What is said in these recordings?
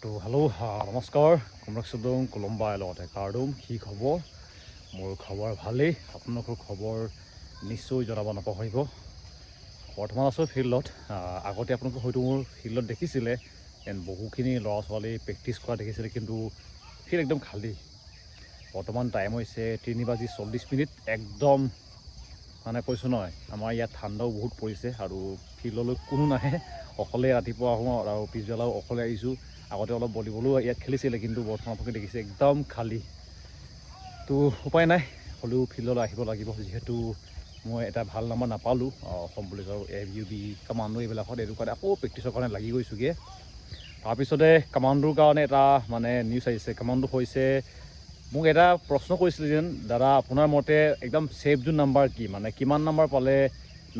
তো হেল্ল' নমস্কাৰ কমৰেড চুদুং কোলম্বাই লগতে কাৰ্ডুম কি খবৰ মোৰ খবৰ ভালেই আপোনালোকৰ খবৰ নিশ্চয় জনাব নাপাহৰিব বৰ্তমান আছোঁ ফিল্ডত আগতে আপোনালোকে হয়তো মোৰ ফিল্ডত দেখিছিলে বহুখিনি ল'ৰা ছোৱালী প্ৰেক্টিছ কৰা দেখিছিলে কিন্তু ফিল্ড একদম খালী বৰ্তমান টাইম হৈছে 3:40 একদম মানে কৈছোঁ নহয় আমাৰ ইয়াত ঠাণ্ডাও বহুত পৰিছে আৰু ফিল্ডলৈ কোনো নাহে অকলে ৰাতিপুৱা আহোঁ আৰু পিছবেলাও অকলে আহিছোঁ আগতে অলপ ভলীবলো ইয়াত খেলিছিলে কিন্তু বৰ্তমান আপোনালোকে দেখিছে একদম খালী তো উপায় নাই হ'লেও ফিল্ডলৈ আহিব লাগিব যিহেতু মই এটা ভাল নাম্বাৰ নাপালোঁ অসম পুলিচৰ ABUB কামাণ্ডো এইবিলাকত এইটো কাৰণে আকৌ প্ৰেক্টিছৰ কাৰণে লাগি গৈছোঁগৈ তাৰপিছতে কামাণ্ডোৰ কাৰণে এটা মানে নিউজ আহিছে কামাণ্ডো হৈছে মোক এটা প্ৰশ্ন কৰিছিল যেন দাদা আপোনাৰ মতে একদম ছেফ জোন নাম্বাৰ কি মানে কিমান নাম্বাৰ পালে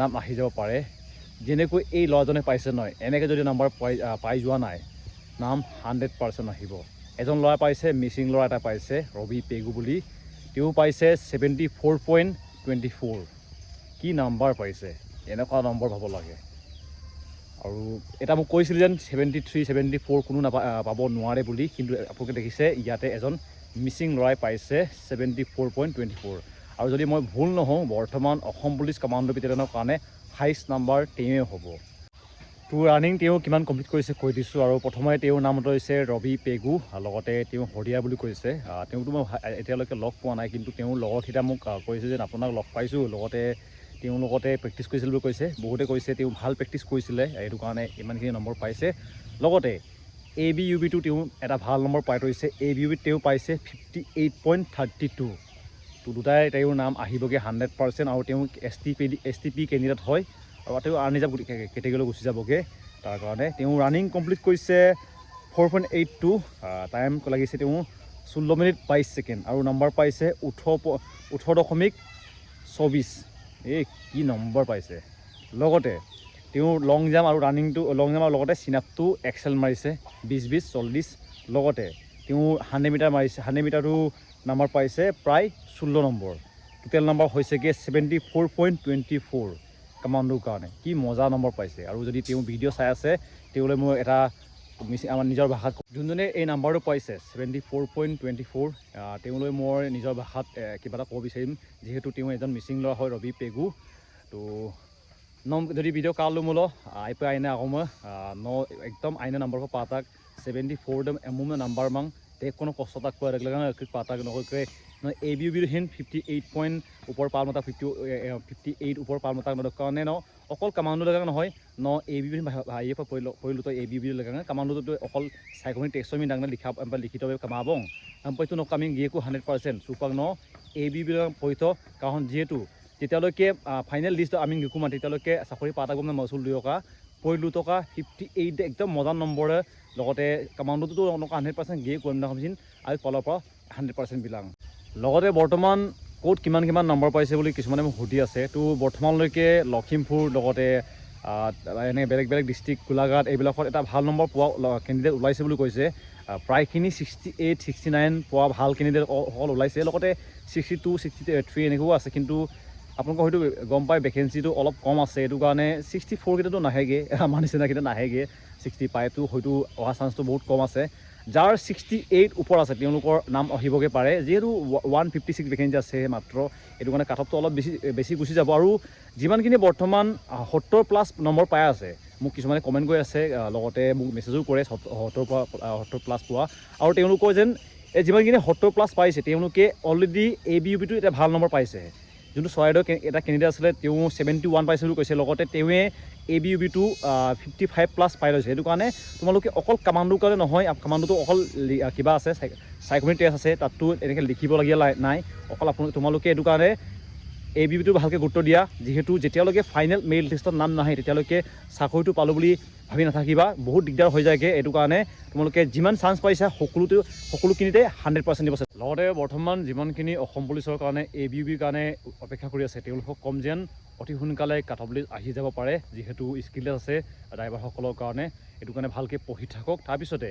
নাম আহি যাব পাৰে যেনেকৈ এই ল'ৰাজনে পাইছে নহয় এনেকৈ যদি নাম্বাৰ পাই যোৱা নাই নাম 100% আহিব এজন ল'ৰা পাইছে মিচিং ল'ৰা এটা পাইছে ৰবি পেগু বুলি তেওঁ পাইছে 74.24 কি নাম্বাৰ পাইছে এনেকুৱা নম্বৰ পাব লাগে আৰু এটা মোক কৈছিল যেন 73 74 কোনো পাব নোৱাৰে বুলি কিন্তু আপোনালোকে দেখিছে ইয়াতে এজন মিচিং ল'ৰাই পাইছে 74.24 আৰু যদি মই ভুল নহওঁ বৰ্তমান অসম পুলিচ কামাণ্ডো বেটেলিয়নৰ কাৰণে হাইষ্ট নাম্বাৰ তেওঁৱে হ'ব তো ৰানিং তেওঁ কিমান কমপ্লিট কৰিছে কৈ দিছোঁ আৰু প্ৰথমে তেওঁৰ নামটো হৈছে ৰবি পেগু লগতে তেওঁ হৰিয়া বুলি কৈছে তেওঁতো মই এতিয়ালৈকে লগ পোৱা নাই কিন্তু তেওঁৰ লগৰকেইটা মোক কৈছে যে আপোনাক লগ পাইছোঁ লগতে তেওঁ লগতে প্ৰেক্টিছ কৰিছিল বুলি কৈছে বহুতে কৈছে তেওঁ ভাল প্ৰেক্টিছ কৰিছিলে এইটো কাৰণে ইমানখিনি নম্বৰ পাইছে লগতে ABUB তেওঁ এটা ভাল নম্বৰ পাই থৈছে ABUB তেওঁ পাইছে 58.32 তো দুটাই তেওঁৰ নাম আহিবগৈ 100% আৰু তেওঁ STP কেণ্ডিডেট হয় আৰু তেওঁ আৰ্নিজাৰ্ভ কেটেগৰীলৈ গুচি যাবগৈ তাৰ কাৰণে তেওঁ ৰানিং কমপ্লিট কৰিছে 4.82 টাইম লাগিছে তেওঁ 16 মিনিট 22 ছেকেণ্ড আৰু নম্বৰ পাইছে 18.24 এই কি নম্বৰ পাইছে লগতে তেওঁ লং জাম্প আৰু ৰানিংটো লগতে চিনাপটো এক্সেল মাৰিছে 20-20-40 লগতে তেওঁ 100 মিটাৰ মাৰিছে 100 মিটাৰটো নম্বৰ পাইছে প্ৰায় 16 নম্বৰ টোটেল নম্বৰ হৈছেগৈ 74.24 কামাণ্ডোৰ কাৰণে কি মজা নম্বৰ পাইছে আৰু যদি তেওঁ ভিডিঅ' চাই আছে তেওঁলৈ মই এটা আমাৰ নিজৰ ভাষাত যোনজনে এই নাম্বাৰটো পাইছে 74.24 তেওঁলৈ মই নিজৰ ভাষাত কিবা এটা ক'ব বিচাৰিম যিহেতু তেওঁ এজন মিচিং ল'ৰা হয় ৰবি পেগু তো যদি ভিডিঅ' কালো মোলো আইপে আইনে আগমে एकदम आइना नंबर को पाताक 74 एमुम नंबर मंग देख कोनो कष्टताक को रेगलगा पाताक नके ABUB हिन 58 पॉइंट ऊपर पालमता 58 ऊपर पालमता नदकाने न অকল কামাণ্ডো লগা নহয় ন ABUB ভাইয়ে পইলো তো ABUB লগা কামাণ্ডো তো অকল সাইকনি টেক্সট মি ডাংনা লিখিত কামাবং আমপাইতো ন কামিং গিয়েকো 100% সুপাং ন ABUB পইতো কাৰণ যেহেতু যেতিয়ালৈকে ফাইনেল লিষ্ট আমি গিকো তেতিয়ালৈকে চাকৰি পাতা গম মচুল 2 টকা 58 একদম মজা নম্বৰে লগতে কামাণ্ডোটো 100% গিয়ে কৰিম না ভাবিছিন আৰু কলৰ পৰা 100% বিলাং লগতে বৰ্তমান কোড কিমান নম্বৰ পাইছে বুলি কিছুমানে মোক সুধি আছে তো বৰ্তমানলৈকে লখিমপুৰ লগতে এনে বেলেগ ডিষ্ট্ৰিক্ট গোলাঘাট এইবিলাকত এটা ভাল নম্বৰ পোৱা কেণ্ডিডেট ওলাইছে বুলি কৈছে প্ৰায়খিনি 68 69 পোৱা ভাল কেণ্ডিডেট অকল ওলাইছে লগতে 62 63 এনেকুৱাও আছে কিন্তু আপোনালোকে হয়তো গম পাই ভেকেঞ্চিটো অলপ কম আছে এইটো কাৰণে 64 কেইটাতো নাহেগে আমাৰ নিচিনাকেইটা নাহেগে 65 টো হয়তো অহা চান্সটো বহুত কম আছে যাৰ 68 ওপৰ আছে তেওঁলোকৰ নাম আহিবগে পাৰে যেহেতু 156 ভেকেঞ্চি আছে মাত্ৰ এইটো কাৰণে কাটঅফটো অলপ বেছি গুচি যাব আৰু যিমানখিনি বৰ্তমান 70+ নম্বৰ পাই আছে মোক কিছুমানে কমেণ্ট কৰি আছে লগতে মোক মেছেজো কৰে 70+ পোৱা আৰু তেওঁলোকৰ যেন যিমানখিনি 70+ পাইছে তেওঁলোকে অলৰেডি ABUB টো এটা ভাল নম্বৰ পাইছে যোনটো চৰাইদেউ এটা কেণ্ডিডেট আছিলে তেওঁ 71 পাইছে বুলি কৈছে লগতে তেওঁৱে ABUB টো 55+ পাই লৈছে সেইটো কাৰণে তোমালোকে অকল কামাণ্ডোৰ কাৰণে নহয় কামাণ্ডোটো অকল কিবা আছে সাইকনি টেষ্ট আছে তাতটো এনেকৈ লিখিবলগীয়া নাই অকল তোমালোকে এইটো কাৰণে ABUB টো ভালকৈ গুৰুত্ব দিয়া যিহেতু যেতিয়ালৈকে ফাইনেল মেৰিট লিষ্টত নাম নাহে তেতিয়ালৈকে চাকৰিটো পালোঁ বুলি ভাবি নাথাকিবা বহুত দিগদাৰ হৈ যায়গে এইটো কাৰণে তোমালোকে যিমান চান্স পাইছা সকলোখিনিতে 100% দিব লগতে বৰ্তমান যিমানখিনি অসম পুলিচৰ কাৰণে ABUB কাৰণে অপেক্ষা কৰি আছে তেওঁলোকক কম যেন অতি সোনকালে কাটঅফ লিষ্ট আহি যাব পাৰে যিহেতু স্কিললেছ আছে ড্ৰাইভাৰসকলৰ কাৰণে এইটো কাৰণে ভালকৈ পঢ়ি থাকক তাৰপিছতে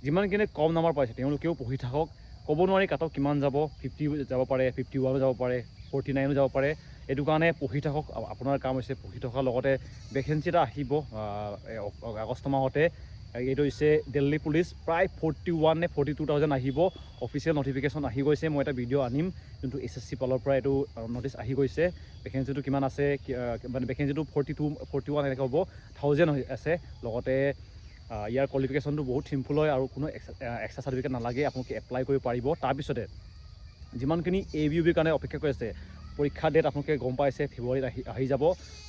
যিমানখিনি কম নম্বৰ পাইছে তেওঁলোকেও পঢ়ি থাকক ক'ব নোৱাৰি কাটঅফ কিমান যাব 50 যাব পাৰে 51 যাব পাৰে 49 যাব পাৰে এইটো কাৰণে পঢ়ি থাকক আপোনাৰ কাম হৈছে পঢ়ি থকাৰ লগতে ভেকেঞ্চি এটা আহিব আগষ্ট মাহতে এইটো হৈছে দিল্লী পুলিচ। প্ৰায় 41 নে 42,000 আহিব, অফিচিয়েল নটিফিকেশ্যন আহি গৈছে। মই এটা ভিডিঅ' আনিম যোনটো SSC পালৰ পৰা এইটো নটিচ আহি গৈছে। ভেকেঞ্চিটো কিমান আছে, মানে ভেকেঞ্চিটো 41 এনেকৈ হ'ব, 1000 আছে। লগতে ইয়াৰ কোৱালিফিকেশ্যনটো বহুত চিম্পুল হয় আৰু কোনো এক্সট্ৰা চাৰ্টিফিকেট নালাগে, আপোনালোকে এপ্লাই কৰিব পাৰিব। তাৰপিছতে যিমানখিনি ABUBৰ কাৰণে অপেক্ষা কৰি আছে, পৰীক্ষাৰ ডেট আপোনালোকে গম পাইছে, ফেব্ৰুৱাৰীত আহি যাব।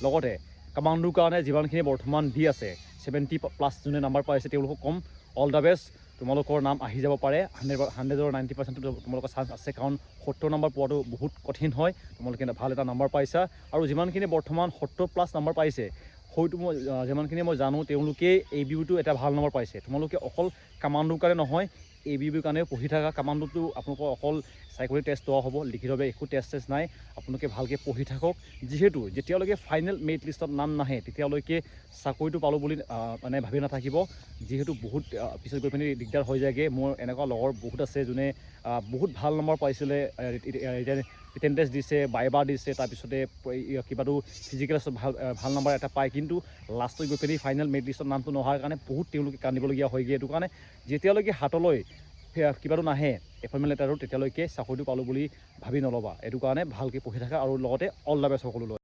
লগতে কামাণ্ডোৰ কাৰণে যিমানখিনি বৰ্তমান দি আছে 70+ যোনে নাম্বাৰ পাইছে তেওঁলোকক কম অল দ্য বেষ্ট, তোমালোকৰ নাম আহি যাব পাৰে। 100ৰ 90% তোমালোকৰ চান্স আছে, কাৰণ 70 নম্বৰ পোৱাটো বহুত কঠিন হয়। তোমালোকে ভাল এটা নম্বৰ পাইছা। আৰু যিমানখিনি বৰ্তমান 70+ নম্বৰ পাইছে, হয়তো মই যিমানখিনি মই জানো তেওঁলোকে ABUটো এটা ভাল নম্বৰ পাইছে। তোমালোকে অকল কামাণ্ডোৰ কাৰণে নহয়, ABUৰ কাৰণেও পঢ়ি থাকা। কামাণ্ডোটো আপোনালোকৰ অকল চাকৰি টেষ্ট লোৱা হ'ব, লিখিতভাৱে একো টেষ্ট নাই। আপোনালোকে ভালকৈ পঢ়ি থাকক, যিহেতু যেতিয়ালৈকে ফাইনেল মেৰিট লিষ্টত নাম নাহে তেতিয়ালৈকে চাকৰিটো পালোঁ বুলি মানে ভাবি নাথাকিব, যিহেতু বহুত পিছত গৈ পিনি দিগদাৰ হৈ যায়গৈ। মোৰ এনেকুৱা লগৰ বহুত আছে যোনে বহুত ভাল নম্বৰ পাইছিলে, ৰিটেন টেষ্ট দিছে, বাইবা দিছে, তাৰপিছতে কিবাটো ফিজিকেলত ভাল নম্বৰ এটা পায়, কিন্তু লাষ্টত গৈ পিনি ফাইনেল মেৰিট লিষ্টত নামটো নহাৰ কাৰণে বহুত তেওঁলোকে কান্দিবলগীয়া হয়গৈ। এইটো কাৰণে যেতিয়ালৈকে হাতলৈ কিবাটো নাহে এপইণ্টমেণ্ট লেটাৰটো, তেতিয়ালৈকে চাকৰিটো পালোঁ বুলি ভাবি নল'বা। এইটো কাৰণে ভালকৈ পঢ়ি থাকা আৰু লগতে অল দ্য বেষ্ট সকলোলৈ।